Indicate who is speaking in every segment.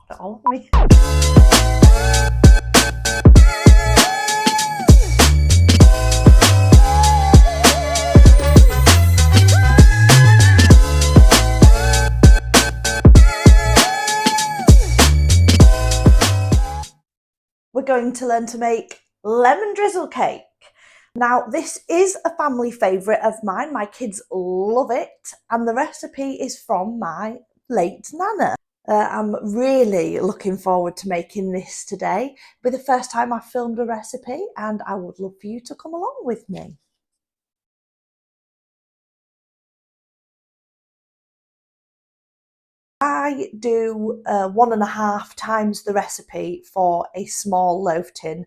Speaker 1: Got it all on me. We're going to learn to make lemon drizzle cake. Now, this is a family favourite of mine. My kids love it, and the recipe is from my late nana. I'm really looking forward to making this today. It'll be the first time I've filmed a recipe, and I would love for you to come along with me. I do 1.5 times the recipe for a small loaf tin,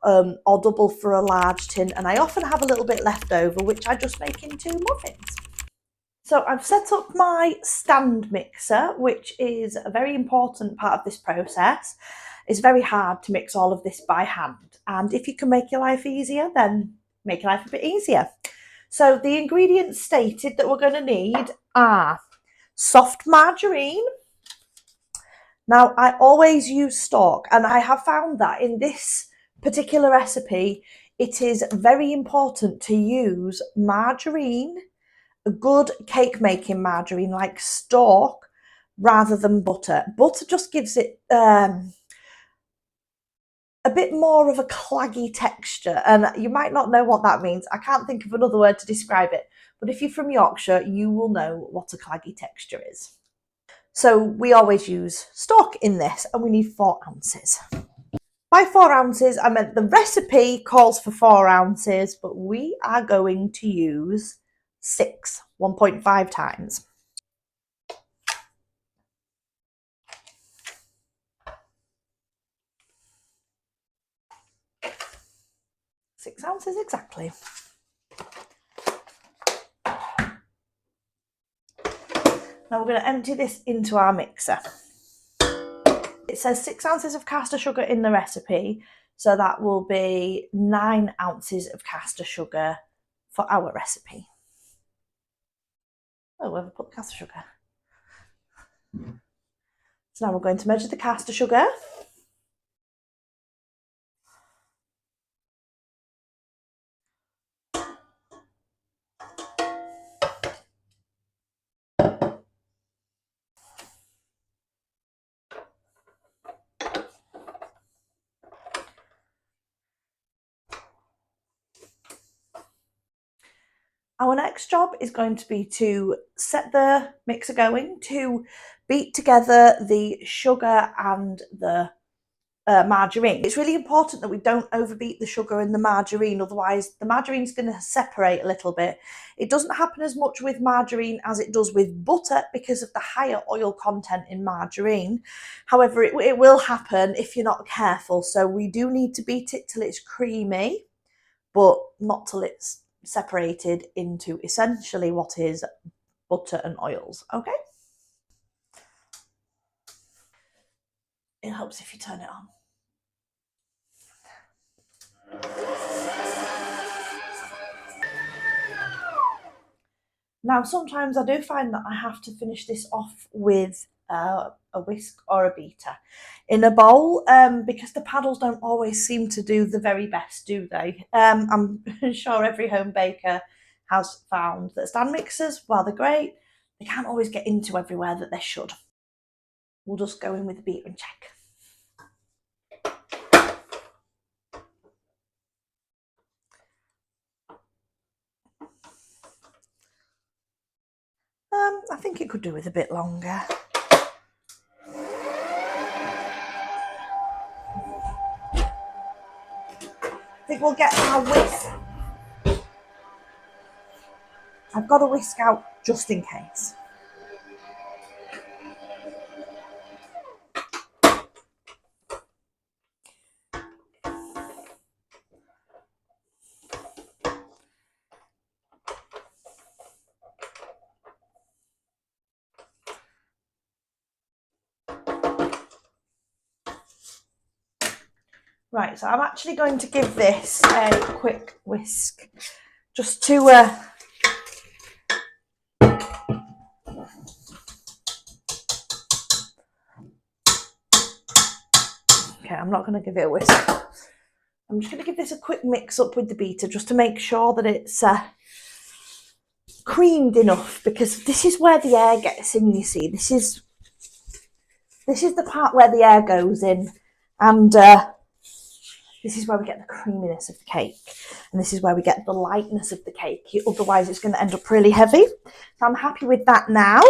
Speaker 1: or double for a large tin, and I often have a little bit left over, which I just make into muffins. So I've set up my stand mixer, which is a very important part of this process. It's very hard to mix all of this by hand, and if you can make your life easier, then make your life a bit easier. So the ingredients stated that we're going to need are soft margarine. Now, I always use stock, and I have found that in this particular recipe, it is very important to use margarine, a good cake making margarine like stock, rather than butter. Butter just gives it a bit more of a claggy texture, and you might not know what that means. I can't think of another word to describe it, but if you're from Yorkshire, you will know what a claggy texture is. So we always use stock in this, and we need 4 ounces. By 4 ounces, I meant the recipe calls for 4 ounces, but we are going to use 6, 1.5 times. Six ounces exactly. Now we're going to empty this into our mixer. It says 6 ounces of caster sugar in the recipe, so that will be 9 ounces of caster sugar for our recipe. Oh, where have I put the caster sugar? So now we're going to measure the caster sugar. Our next job is going to be to set the mixer going, to beat together the sugar and the margarine. It's really important that we don't overbeat the sugar and the margarine, otherwise the margarine's going to separate a little bit. It doesn't happen as much with margarine as it does with butter because of the higher oil content in margarine. However, it will happen if you're not careful, so we do need to beat it till it's creamy, but not till it's separated into essentially what is butter and oils. Okay, it helps if you turn it on. Now, sometimes I do find that I have to finish this off with a whisk or a beater in a bowl, because the paddles don't always seem to do the very best, do they? I'm sure every home baker has found that stand mixers, while they're great, they can't always get into everywhere that they should. We'll just go in with the beater and check. I think it could do with a bit longer. I think we'll get our whisk. I've got a whisk out just in case. Right, so I'm actually going to give this a quick whisk just to Okay, I'm not going to give it a whisk. I'm just going to give this a quick mix up with the beater just to make sure that it's creamed enough, because this is where the air gets in, you see. This is the part where the air goes in, and this is where we get the creaminess of the cake, and this is where we get the lightness of the cake. Otherwise it's going to end up really heavy. So I'm happy with that now.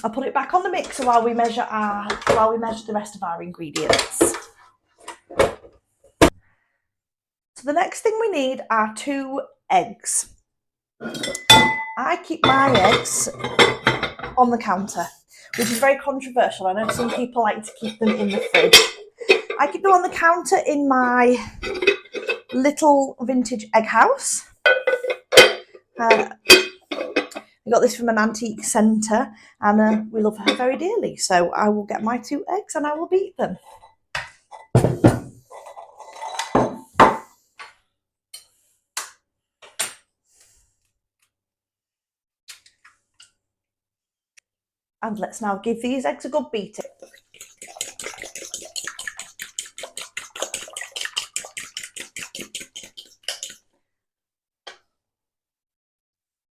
Speaker 1: I'll put it back on the mixer while we measure the rest of our ingredients. So the next thing we need are 2 eggs. I keep my eggs on the counter, which is very controversial. I know some people like to keep them in the fridge. I keep them on the counter in my little vintage egg house. We got this from an antique centre, and we love her very dearly. So I will get my 2 eggs and I will beat them. And let's now give these eggs a good beating.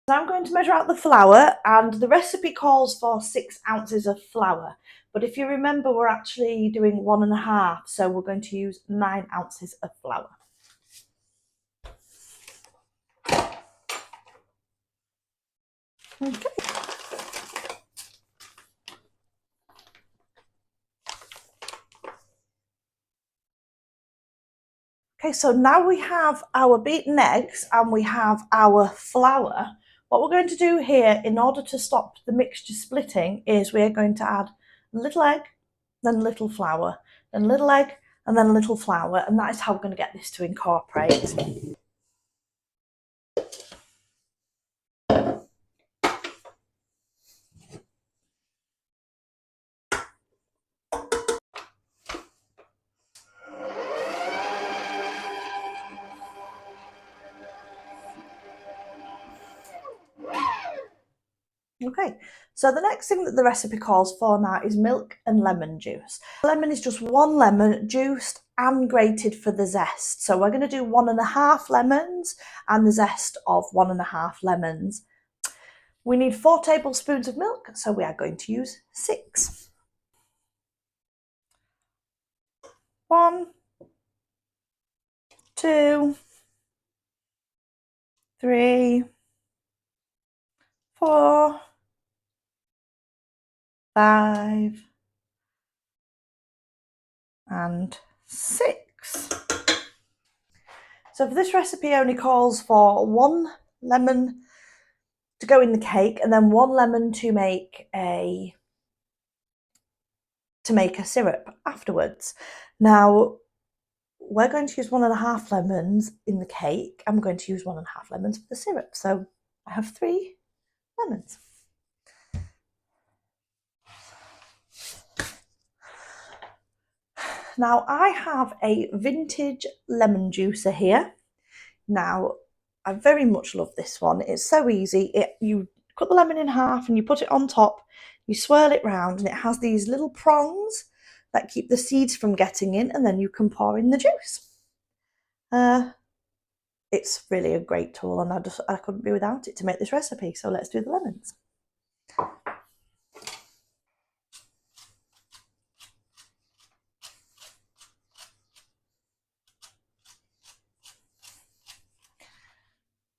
Speaker 1: So I'm going to measure out the flour, and the recipe calls for 6 ounces of flour. But if you remember, we're actually doing 1.5, so we're going to use 9 ounces of flour. Okay. Okay, so now we have our beaten eggs and we have our flour. What we're going to do here, in order to stop the mixture splitting, is we're going to add a little egg, then a little flour, then a little egg, and then a little flour, and that is how we're going to get this to incorporate. Okay, so the next thing that the recipe calls for now is milk and lemon juice. Lemon is just 1 lemon, juiced and grated for the zest. So we're going to do 1.5 lemons and the zest of 1.5 lemons. We need 4 tablespoons of milk, so we are going to use 6. 1, 2, 3, 4, 5, and 6. So for this recipe only calls for 1 lemon to go in the cake, and then 1 lemon to make a syrup afterwards. Now we're going to use 1.5 lemons in the cake. I'm going to use 1.5 lemons for the syrup. So I have 3 lemons. Now I have a vintage lemon juicer here. Now I very much love this one. It's so easy. You cut the lemon in half and you put it on top, you swirl it round, and it has these little prongs that keep the seeds from getting in, and then you can pour in the juice. It's really a great tool, and I couldn't be without it to make this recipe. So let's do the lemons.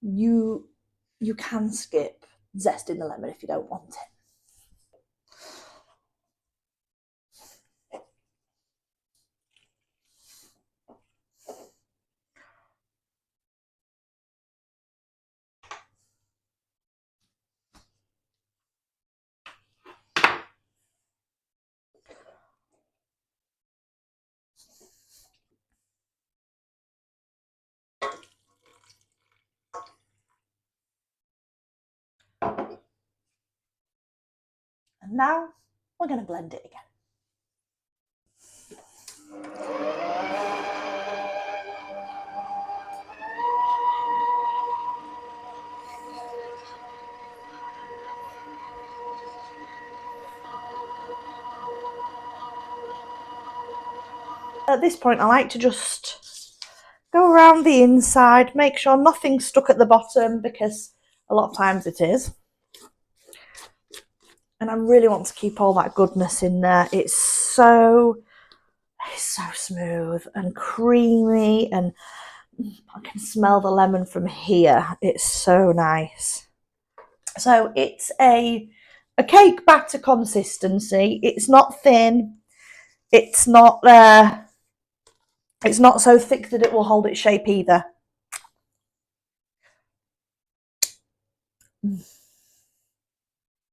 Speaker 1: You can skip zesting the lemon if you don't want it. And now we're going to blend it again. At this point, I like to just go around the inside, make sure nothing's stuck at the bottom, because a lot of times it is. And I really want to keep all that goodness in there. It's so smooth and creamy, and I can smell the lemon from here. It's so nice. So it's a cake batter consistency. It's not thin. It's not so thick that it will hold its shape either.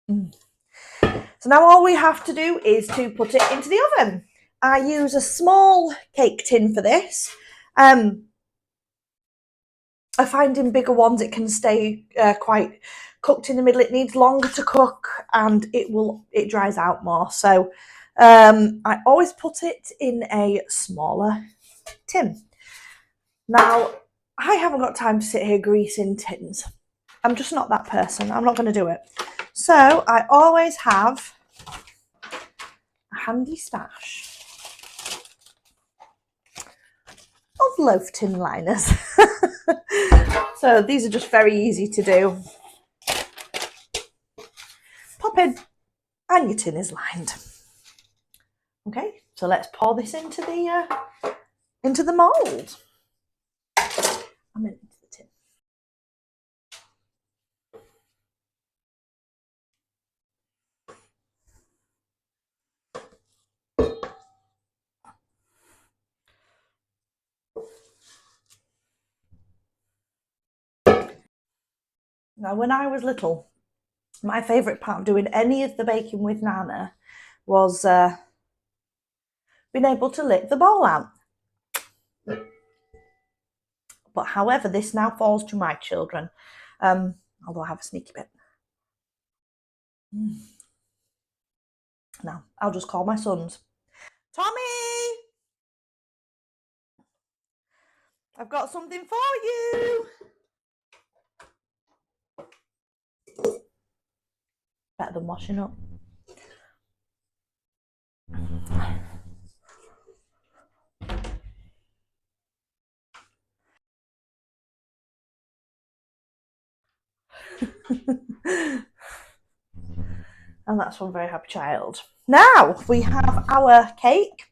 Speaker 1: So now all we have to do is to put it into the oven. I use a small cake tin for this. I find in bigger ones it can stay quite cooked in the middle. It needs longer to cook, and it dries out more. So I always put it in a smaller tin. Now, I haven't got time to sit here greasing tins. I'm just not that person. I'm not going to do it. So I always have a handy stash of loaf tin liners. So these are just very easy to do. Pop in and your tin is lined. Okay, so let's pour this into the mould. I'm into the tin. Now, when I was little, my favourite part of doing any of the baking with Nana was being able to lick the bowl out. But however, this now falls to my children, although I have a sneaky bit. Now, I'll just call my sons. Tommy! I've got something for you! Better than washing up. And that's one very happy child. Now we have our cake.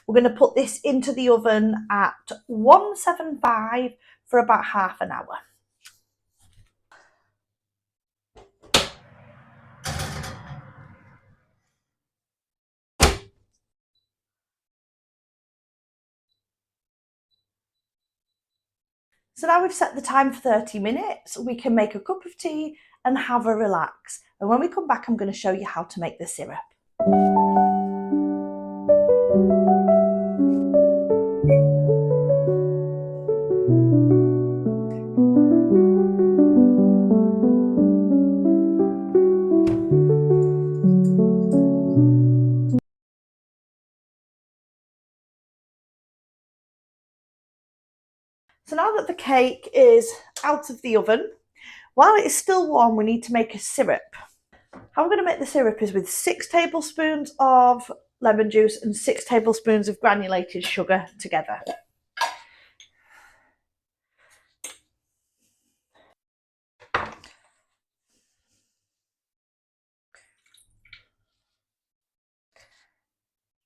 Speaker 1: We're going to put this into the oven at 175 for about half an hour. So now we've set the time for 30 minutes. We can make a cup of tea and have a relax. And when we come back, I'm going to show you how to make the syrup. So now that the cake is out of the oven, while it is still warm, we need to make a syrup. How we're going to make the syrup is with 6 tablespoons of lemon juice and 6 tablespoons of granulated sugar together.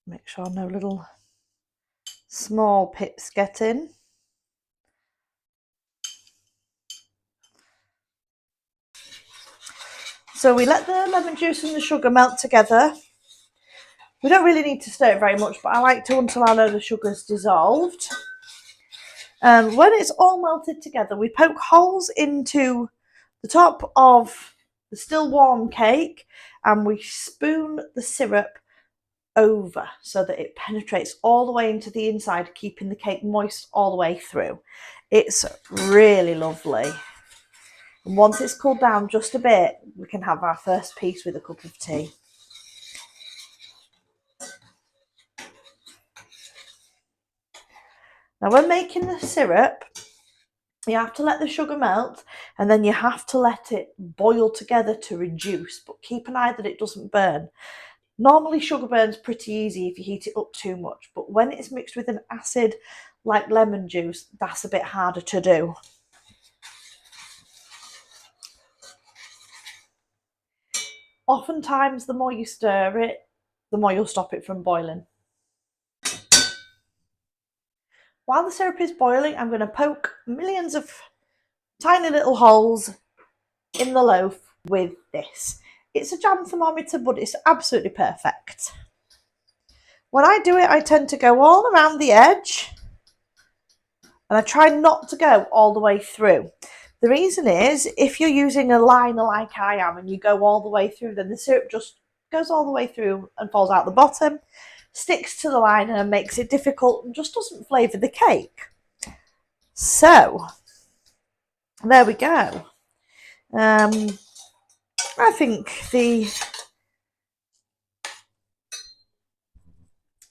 Speaker 1: Make sure no little small pips get in. So we let the lemon juice and the sugar melt together. We don't really need to stir it very much, but I like to until I know the sugar's dissolved. When it's all melted together, we poke holes into the top of the still warm cake, and we spoon the syrup over so that it penetrates all the way into the inside, keeping the cake moist all the way through. It's really lovely. And once it's cooled down just a bit, we can have our first piece with a cup of tea. Now, when making the syrup, you have to let the sugar melt, and then you have to let it boil together to reduce, but keep an eye that it doesn't burn. Normally sugar burns pretty easy if you heat it up too much, but when it's mixed with an acid like lemon juice, that's a bit harder to do. Oftentimes, the more you stir it, the more you'll stop it from boiling. While the syrup is boiling, I'm going to poke millions of tiny little holes in the loaf with this. It's a jam thermometer, but it's absolutely perfect. When I do it, I tend to go all around the edge, and I try not to go all the way through. The reason is, if you're using a liner like I am and you go all the way through, then the syrup just goes all the way through and falls out the bottom, sticks to the liner and makes it difficult and just doesn't flavour the cake. So, there we go. I think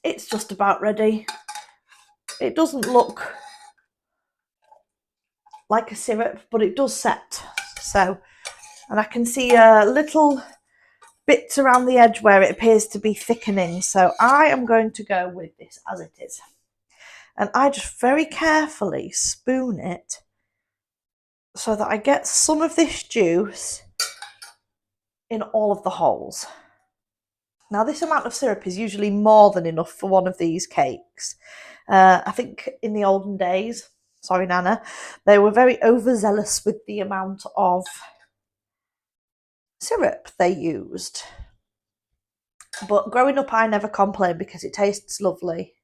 Speaker 1: it's just about ready. It doesn't look like a syrup, but it does set. So, and I can see little bits around the edge where it appears to be thickening. So I am going to go with this as it is. And I just very carefully spoon it so that I get some of this juice in all of the holes. Now, this amount of syrup is usually more than enough for one of these cakes. I think in the olden days, sorry Nana, they were very overzealous with the amount of syrup they used. But growing up, I never complained because it tastes lovely.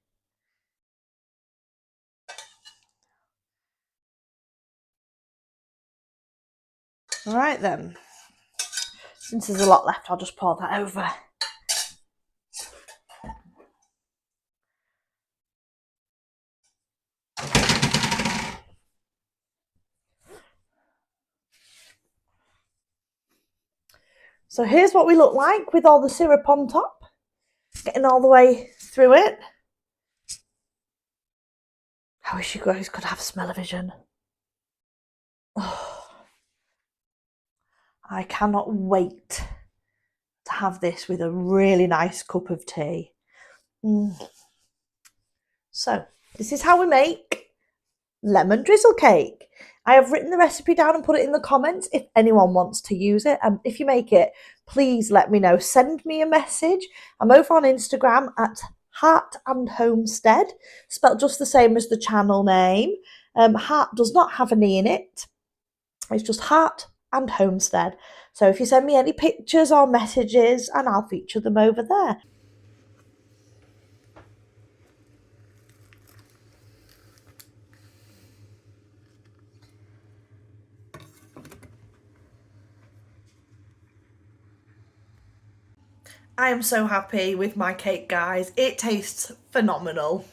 Speaker 1: All right then, since there's a lot left, I'll just pour that over. So here's what we look like with all the syrup on top, getting all the way through it. I wish you guys could have smell-o-vision. Oh, I cannot wait to have this with a really nice cup of tea. So this is how we make lemon drizzle cake. I have written the recipe down and put it in the comments if anyone wants to use it. And if you make it, please let me know. Send me a message. I'm over on Instagram at Heart and Homestead, spelled just the same as the channel name. Heart does not have an E in it. It's just Heart and Homestead. So if you send me any pictures or messages, and I'll feature them over there. I am so happy with my cake, guys. It tastes phenomenal.